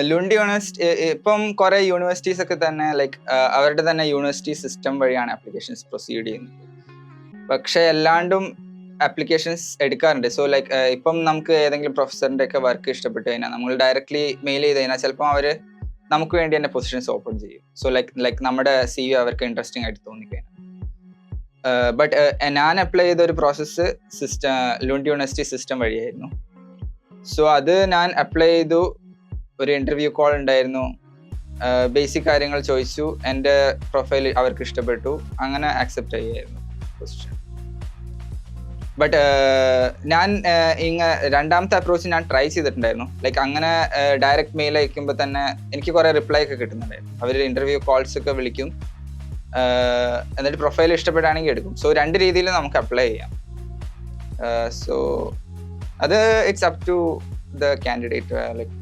ലുണ്ട് university ഇപ്പം കുറെ universities ഒക്കെ തന്നെ ലൈക്ക് അവരുടെ തന്നെ യൂണിവേഴ്സിറ്റി സിസ്റ്റം വഴിയാണ് ആപ്ലിക്കേഷൻസ് പ്രൊസീഡ് ചെയ്യുന്നത്. പക്ഷെ എല്ലാണ്ടും ആപ്ലിക്കേഷൻസ് എടുക്കാറുണ്ട്. സോ ലൈക്ക് ഇപ്പം നമുക്ക് ഏതെങ്കിലും പ്രൊഫസറിന്റെ ഒക്കെ വർക്ക് ഇഷ്ടപ്പെട്ട് കഴിഞ്ഞാൽ നമ്മൾ ഡയറക്ട്ലി മെയിൽ ചെയ്ത് കഴിഞ്ഞാൽ ചിലപ്പോൾ അവര് നമുക്ക് വേണ്ടി തന്നെ പൊസിഷൻസ് ഓപ്പൺ ചെയ്യും. സോ ലൈക്ക് നമ്മുടെ CV അവർക്ക് ഇൻട്രസ്റ്റിംഗ് ആയിട്ട് തോന്നിക്കഴിഞ്ഞാൽ. ബട്ട് ഞാൻ അപ്ലൈ ചെയ്ത ഒരു പ്രോസസ്സ് ലുണ്ട് യൂണിവേഴ്സിറ്റി സിസ്റ്റം വഴിയായിരുന്നു. സോ അത് ഞാൻ അപ്ലൈ ചെയ്തു, ഒരു ഇന്റർവ്യൂ കോൾ ഉണ്ടായിരുന്നു, ബേസിക് കാര്യങ്ങൾ ചോദിച്ചു, എൻ്റെ പ്രൊഫൈൽ അവർക്ക് ഇഷ്ടപ്പെട്ടു, അങ്ങനെ ആക്സെപ്റ്റ് ചെയ്യായിരുന്നു പൊസിഷൻ. ബട്ട് ഞാൻ രണ്ടാമത്തെ അപ്രോച്ച് ഞാൻ ട്രൈ ചെയ്തിട്ടുണ്ടായിരുന്നു. ലൈക്ക് അങ്ങനെ ഡയറക്റ്റ് മെയിൽ അയക്കുമ്പോൾ തന്നെ എനിക്ക് കുറെ റിപ്ലൈ ഒക്കെ കിട്ടുന്നുണ്ടായിരുന്നു. അവർ ഇന്റർവ്യൂ കോൾസ് ഒക്കെ വിളിക്കും, എന്നിട്ട് പ്രൊഫൈൽ ഇഷ്ടപ്പെടുകയാണെങ്കിൽ എടുക്കും. സോ രണ്ട് രീതിയിൽ നമുക്ക് അപ്ലൈ ചെയ്യാം. സോ അത് it's up to the candidate. Like